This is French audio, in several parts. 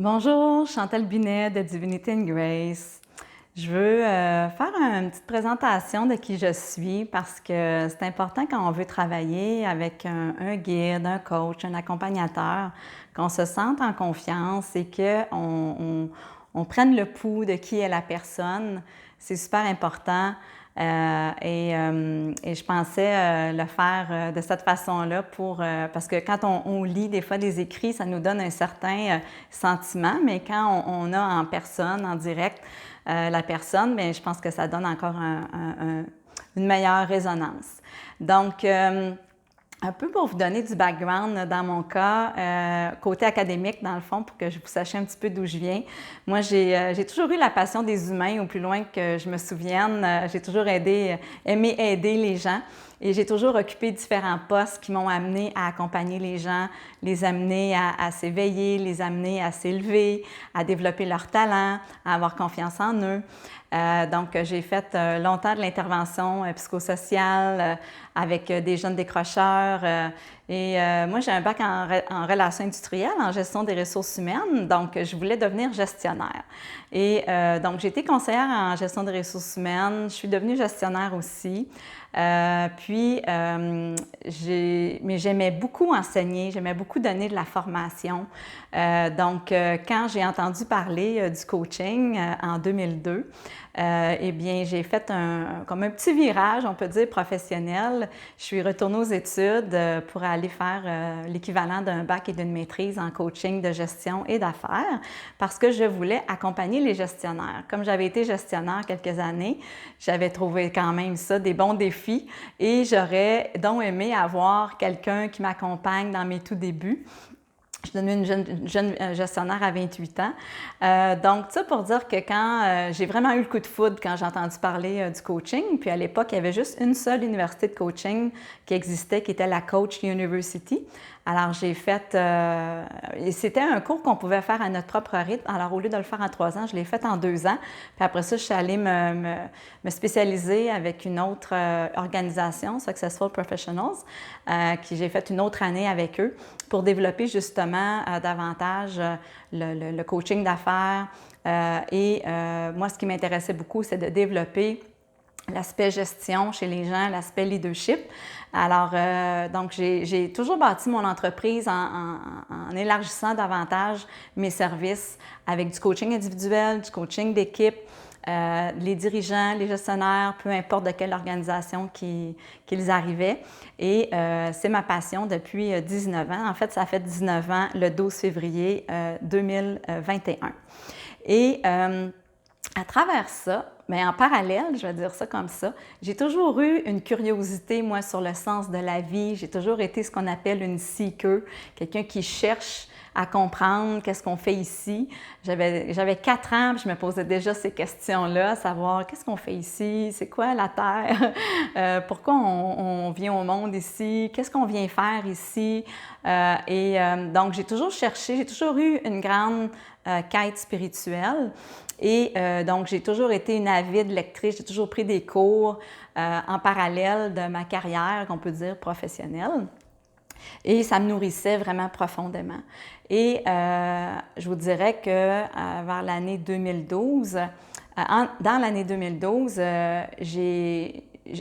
Bonjour, Chantal Binet de Divinity and Grace. Je veux faire une petite présentation de qui je suis parce que c'est important quand on veut travailler avec un guide, un coach, un accompagnateur, qu'on se sente en confiance et qu'on prenne le pouls de qui est la personne. C'est super important. Et je pensais le faire de cette façon-là parce que quand on lit des fois des écrits, ça nous donne un certain sentiment, mais quand on a en personne, en direct, la personne, bien, je pense que ça donne encore une meilleure résonance. Donc, un peu pour vous donner du background dans mon cas, côté académique dans le fond, pour que vous sachiez un petit peu d'où je viens. Moi, j'ai toujours eu la passion des humains au plus loin que je me souvienne. J'ai toujours aimé aider les gens et j'ai toujours occupé différents postes qui m'ont amené à accompagner les gens, les amener à s'éveiller, les amener à s'élever, à développer leurs talents, à avoir confiance en eux. Donc, j'ai fait longtemps de l'intervention psychosociale avec des jeunes décrocheurs. Moi, j'ai un bac en relations industrielles, en gestion des ressources humaines, donc je voulais devenir gestionnaire. Donc, j'ai été conseillère en gestion des ressources humaines, je suis devenue gestionnaire aussi. Mais j'aimais beaucoup enseigner, j'aimais beaucoup donner de la formation. Quand j'ai entendu parler du coaching en 2002, eh bien, j'ai fait comme un petit virage, on peut dire, professionnel. Je suis retournée aux études pour aller faire l'équivalent d'un bac et d'une maîtrise en coaching de gestion et d'affaires parce que je voulais accompagner les gestionnaires. Comme j'avais été gestionnaire quelques années, j'avais trouvé quand même ça des bons défis et j'aurais donc aimé avoir quelqu'un qui m'accompagne dans mes tout débuts. Je suis devenue une jeune gestionnaire à 28 ans. Donc, ça pour dire que quand j'ai vraiment eu le coup de foudre quand j'ai entendu parler du coaching, puis à l'époque, il y avait juste une seule université de coaching qui existait, qui était la Coach University. Alors, j'ai fait... et c'était un cours qu'on pouvait faire à notre propre rythme. Alors, au lieu de le faire en 3 ans, je l'ai fait en 2 ans. Puis après ça, je suis allée me spécialiser avec une autre organisation, Successful Professionals, qui j'ai fait une autre année avec eux pour développer justement davantage le coaching d'affaires. Moi, ce qui m'intéressait beaucoup, c'est de développer l'aspect gestion chez les gens, l'aspect leadership. Alors, donc, j'ai toujours bâti mon entreprise en élargissant davantage mes services avec du coaching individuel, du coaching d'équipe, les dirigeants, les gestionnaires, peu importe de quelle organisation qu'ils arrivaient. Et c'est ma passion depuis 19 ans. En fait, ça fait 19 ans le 12 février 2021. Et à travers ça, mais en parallèle, je vais dire ça comme ça, j'ai toujours eu une curiosité, moi, sur le sens de la vie. J'ai toujours été ce qu'on appelle une seeker, quelqu'un qui cherche à comprendre qu'est-ce qu'on fait ici. J'avais 4 ans, puis je me posais déjà ces questions-là, savoir qu'est-ce qu'on fait ici, c'est quoi la Terre, pourquoi on vient au monde ici, qu'est-ce qu'on vient faire ici. Donc, j'ai toujours cherché, j'ai toujours eu une grande quête spirituelle. Donc, j'ai toujours été une avide lectrice, j'ai toujours pris des cours en parallèle de ma carrière, qu'on peut dire, professionnelle. Et ça me nourrissait vraiment profondément. Je vous dirais que vers l'année 2012, dans l'année 2012,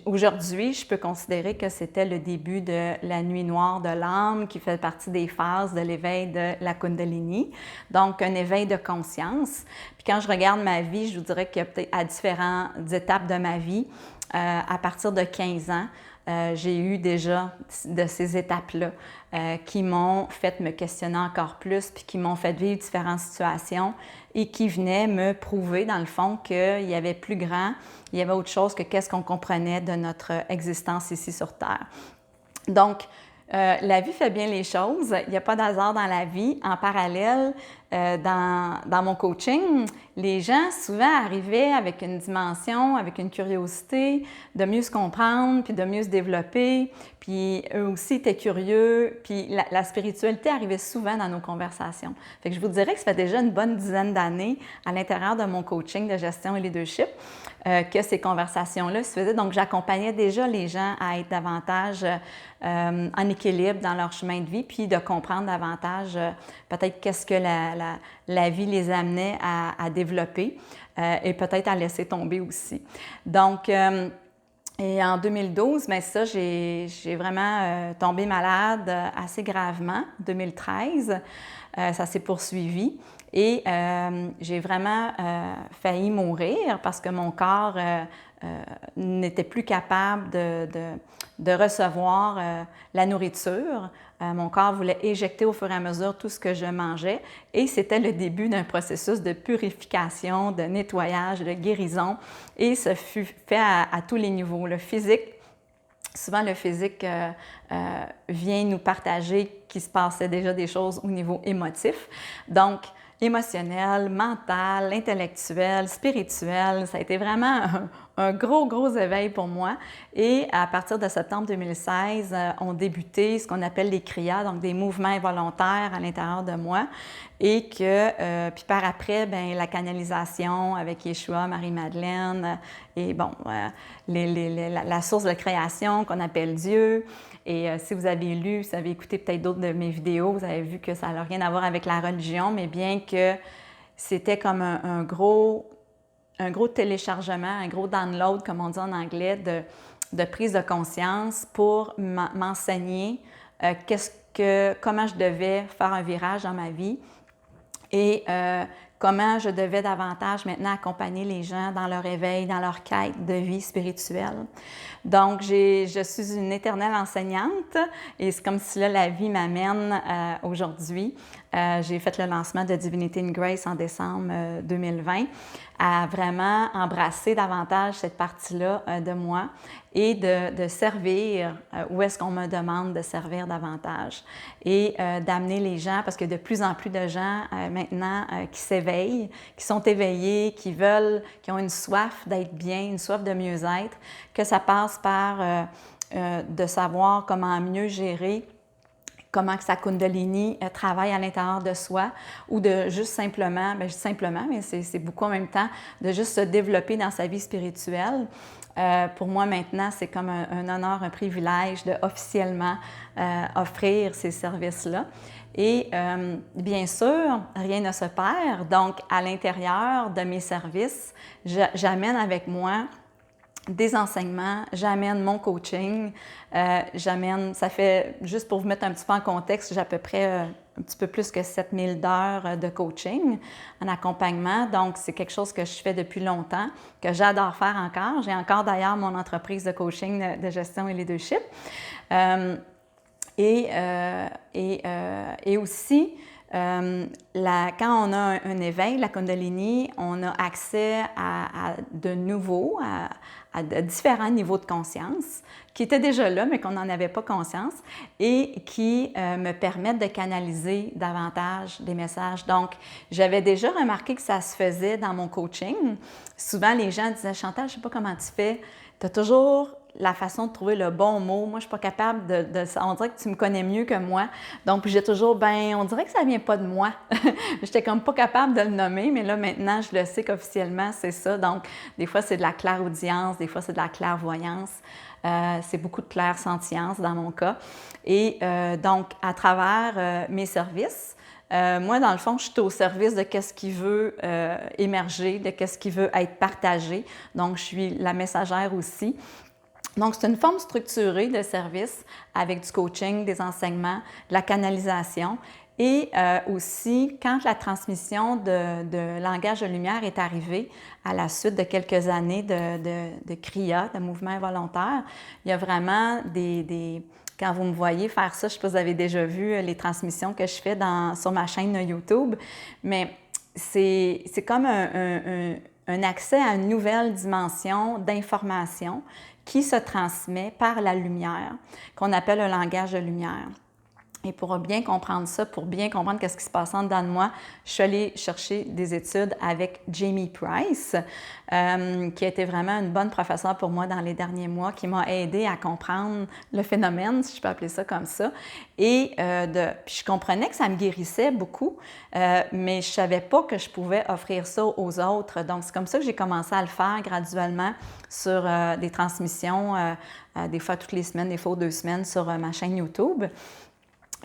aujourd'hui, je peux considérer que c'était le début de la nuit noire de l'âme qui fait partie des phases de l'éveil de la Kundalini, donc un éveil de conscience. Puis quand je regarde ma vie, je vous dirais qu'il y a peut-être à différentes étapes de ma vie, à partir de 15 ans, j'ai eu déjà de ces étapes-là qui m'ont fait me questionner encore plus, puis qui m'ont fait vivre différentes situations et qui venaient me prouver, dans le fond, qu'il y avait plus grand, il y avait autre chose que qu'est-ce qu'on comprenait de notre existence ici sur Terre. Donc, la vie fait bien les choses. Il n'y a pas d'hasard dans la vie. En parallèle, dans mon coaching, les gens souvent arrivaient avec une dimension, avec une curiosité de mieux se comprendre, puis de mieux se développer, puis eux aussi étaient curieux, puis la spiritualité arrivait souvent dans nos conversations. Fait que je vous dirais que ça fait déjà une bonne dizaine d'années à l'intérieur de mon coaching de gestion et leadership que ces conversations-là se faisaient. Donc, j'accompagnais déjà les gens à être davantage en équilibre dans leur chemin de vie, puis de comprendre davantage peut-être qu'est-ce que la vie les amenait à développer et peut-être à laisser tomber aussi. Donc, et en 2012, bien ça, j'ai vraiment tombé malade assez gravement. 2013, ça s'est poursuivi et j'ai vraiment failli mourir parce que mon corps n'était plus capable de recevoir la nourriture. Mon corps voulait éjecter au fur et à mesure tout ce que je mangeais et c'était le début d'un processus de purification, de nettoyage, de guérison et ce fut fait à tous les niveaux. Le physique, souvent le physique vient nous partager qu'il se passait déjà des choses au niveau émotif. Donc, émotionnel, mental, intellectuel, spirituel. Ça a été vraiment un gros éveil pour moi. Et à partir de septembre 2016, ont débuté ce qu'on appelle les kriyas, donc des mouvements involontaires à l'intérieur de moi. Et que, puis par après, bien, la canalisation avec Yeshua, Marie-Madeleine, et bon, la source de création qu'on appelle Dieu. Et si vous avez lu, si vous avez écouté peut-être d'autres de mes vidéos, vous avez vu que ça n'a rien à voir avec la religion, mais bien que c'était comme un gros téléchargement, un gros download, comme on dit en anglais, de prise de conscience pour m'enseigner comment je devais faire un virage dans ma vie et comment je devais davantage maintenant accompagner les gens dans leur éveil, dans leur quête de vie spirituelle. Donc, je suis une éternelle enseignante et c'est comme si là, la vie m'amène aujourd'hui. J'ai fait le lancement de Divinity in Grace en décembre 2020 à vraiment embrasser davantage cette partie-là de moi et de servir où est-ce qu'on me demande de servir davantage et d'amener les gens, parce que de plus en plus de gens maintenant qui s'éveillent, qui sont éveillés, qui ont une soif d'être bien, une soif de mieux-être, que ça passe par de savoir comment mieux gérer, comment que sa Kundalini travaille à l'intérieur de soi ou de juste simplement, bien simplement, mais c'est beaucoup en même temps, de juste se développer dans sa vie spirituelle. Pour moi maintenant, c'est comme un honneur, un privilège de officiellement offrir ces services-là. Et bien sûr, rien ne se perd. Donc, à l'intérieur de mes services, j'amène avec moi des enseignements, j'amène mon coaching, ça fait, juste pour vous mettre un petit peu en contexte, j'ai à peu près un petit peu plus que 7000 d'heures de coaching en accompagnement. Donc, c'est quelque chose que je fais depuis longtemps, que j'adore faire encore. J'ai encore d'ailleurs mon entreprise de coaching de gestion et leadership. Et aussi, quand on a un éveil, la Kundalini, on a accès à différents niveaux de conscience qui étaient déjà là, mais qu'on n'en avait pas conscience et qui me permettent de canaliser davantage des messages. Donc, j'avais déjà remarqué que ça se faisait dans mon coaching. Souvent, les gens disaient « Chantal, je ne sais pas comment tu fais, tu as toujours la façon de trouver le bon mot. Moi, je ne suis pas capable on dirait que tu me connais mieux que moi. Donc, j'ai toujours, on dirait que ça ne vient pas de moi. » J'étais comme pas capable de le nommer, mais là, maintenant, je le sais qu'officiellement, c'est ça. Donc, des fois, c'est de la clairaudience, des fois, c'est de la clairvoyance. C'est beaucoup de clairsentience dans mon cas. Et donc, à travers mes services, moi, dans le fond, je suis au service de qu'est-ce qui veut émerger, de qu'est-ce qui veut être partagé. Donc, je suis la messagère aussi. Donc, c'est une forme structurée de service avec du coaching, des enseignements, de la canalisation et aussi, quand la transmission de langage de lumière est arrivée à la suite de quelques années de kriya, de mouvements involontaires, il y a vraiment quand vous me voyez faire ça, je ne sais pas si vous avez déjà vu les transmissions que je fais sur ma chaîne YouTube, mais c'est comme un accès à une nouvelle dimension d'information qui se transmet par la lumière, qu'on appelle le langage de lumière. Et pour bien comprendre ça, pour bien comprendre qu'est-ce qui se passe en dedans de moi, je suis allée chercher des études avec Jamie Price, qui a été vraiment une bonne professeure pour moi dans les derniers mois, qui m'a aidée à comprendre le phénomène, si je peux appeler ça comme ça. Et puis je comprenais que ça me guérissait beaucoup, mais je ne savais pas que je pouvais offrir ça aux autres. Donc, c'est comme ça que j'ai commencé à le faire graduellement sur des transmissions, des fois toutes les semaines, des fois aux 2 semaines sur ma chaîne YouTube.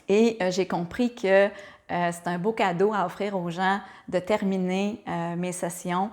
Et j'ai compris que c'est un beau cadeau à offrir aux gens de terminer mes sessions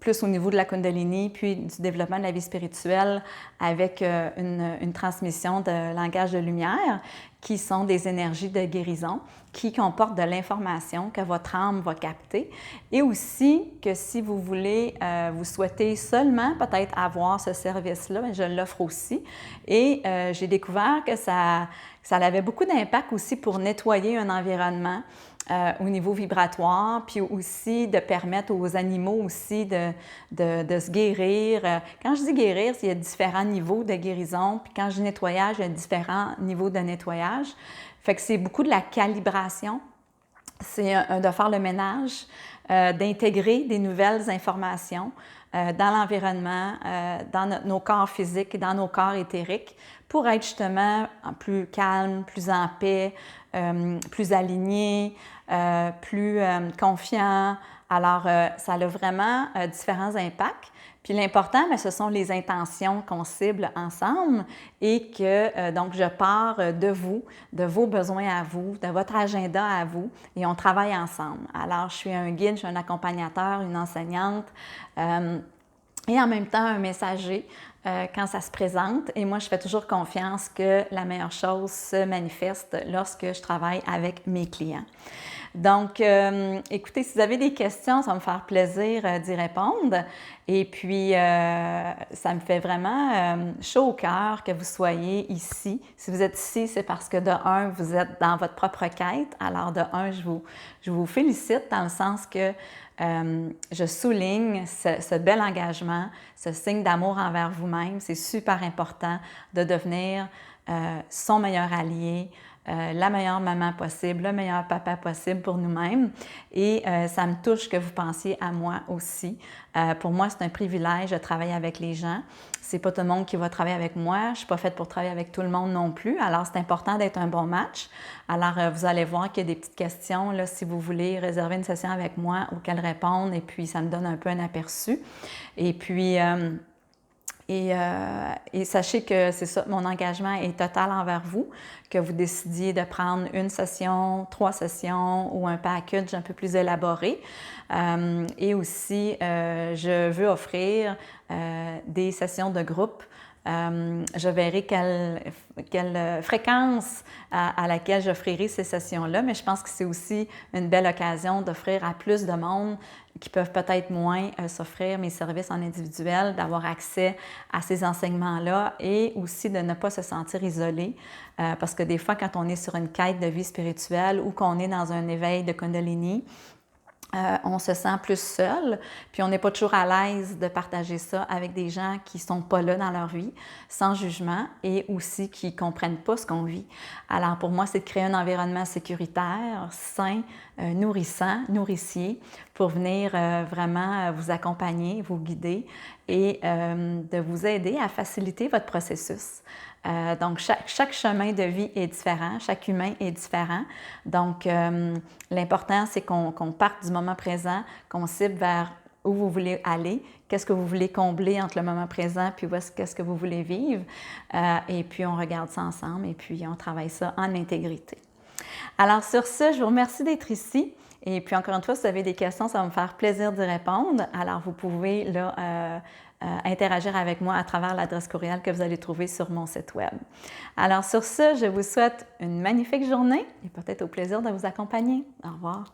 plus au niveau de la Kundalini, puis du développement de la vie spirituelle avec une transmission de langage de lumière qui sont des énergies de guérison qui comportent de l'information que votre âme va capter et aussi que si vous voulez, vous souhaitez seulement peut-être avoir ce service-là, je l'offre aussi et j'ai découvert que ça avait beaucoup d'impact aussi pour nettoyer un environnement au niveau vibratoire, puis aussi de permettre aux animaux aussi de se guérir. Quand je dis guérir, il y a différents niveaux de guérison, puis quand je dis nettoyage, il y a différents niveaux de nettoyage. Fait que c'est beaucoup de la calibration, c'est de faire le ménage, d'intégrer des nouvelles informations dans l'environnement, dans nos corps physiques et dans nos corps éthériques pour être justement plus calme, plus en paix, plus aligné, plus confiant. Alors, ça a vraiment différents impacts. Puis l'important, bien, ce sont les intentions qu'on cible ensemble et que, donc, je pars de vous, de vos besoins à vous, de votre agenda à vous et on travaille ensemble. Alors, je suis un guide, je suis un accompagnateur, une enseignante et en même temps un messager quand ça se présente. Et moi, je fais toujours confiance que la meilleure chose se manifeste lorsque je travaille avec mes clients. Donc, écoutez, si vous avez des questions, ça va me faire plaisir d'y répondre. Et puis, ça me fait vraiment chaud au cœur que vous soyez ici. Si vous êtes ici, c'est parce que de un, vous êtes dans votre propre quête. Alors, de un, je vous félicite dans le sens que je souligne ce bel engagement, ce signe d'amour envers vous-même. C'est super important de devenir son meilleur allié, la meilleure maman possible, le meilleur papa possible pour nous-mêmes. Et ça me touche que vous pensiez à moi aussi. Pour moi, c'est un privilège de travailler avec les gens. C'est pas tout le monde qui va travailler avec moi. Je ne suis pas faite pour travailler avec tout le monde non plus. Alors, c'est important d'être un bon match. Alors, vous allez voir qu'il y a des petites questions là, si vous voulez réserver une session avec moi auxquelles répondre. Et puis, ça me donne un peu un aperçu. Et puis... Et sachez que c'est ça, mon engagement est total envers vous, que vous décidiez de prendre une session, 3 sessions ou un package un peu plus élaboré. Et aussi, je veux offrir des sessions de groupe. Je verrai quelle fréquence à laquelle j'offrirai ces sessions-là, mais je pense que c'est aussi une belle occasion d'offrir à plus de monde qui peuvent peut-être moins s'offrir mes services en individuel, d'avoir accès à ces enseignements-là et aussi de ne pas se sentir isolé. Parce que des fois, quand on est sur une quête de vie spirituelle ou qu'on est dans un éveil de Kundalini, on se sent plus seul, puis on n'est pas toujours à l'aise de partager ça avec des gens qui ne sont pas là dans leur vie, sans jugement, et aussi qui ne comprennent pas ce qu'on vit. Alors pour moi, c'est de créer un environnement sécuritaire, sain, nourrissant, nourricier, pour venir vraiment vous accompagner, vous guider et de vous aider à faciliter votre processus. Donc, chaque chemin de vie est différent, chaque humain est différent. Donc, l'important, c'est qu'on parte du moment présent, qu'on cible vers où vous voulez aller, qu'est-ce que vous voulez combler entre le moment présent, puis qu'est-ce que vous voulez vivre. Et puis, on regarde ça ensemble et puis on travaille ça en intégrité. Alors, sur ce, je vous remercie d'être ici. Et puis, encore une fois, si vous avez des questions, ça va me faire plaisir d'y répondre. Alors, vous pouvez là, interagir avec moi à travers l'adresse courriel que vous allez trouver sur mon site web. Alors, sur ce, je vous souhaite une magnifique journée et peut-être au plaisir de vous accompagner. Au revoir.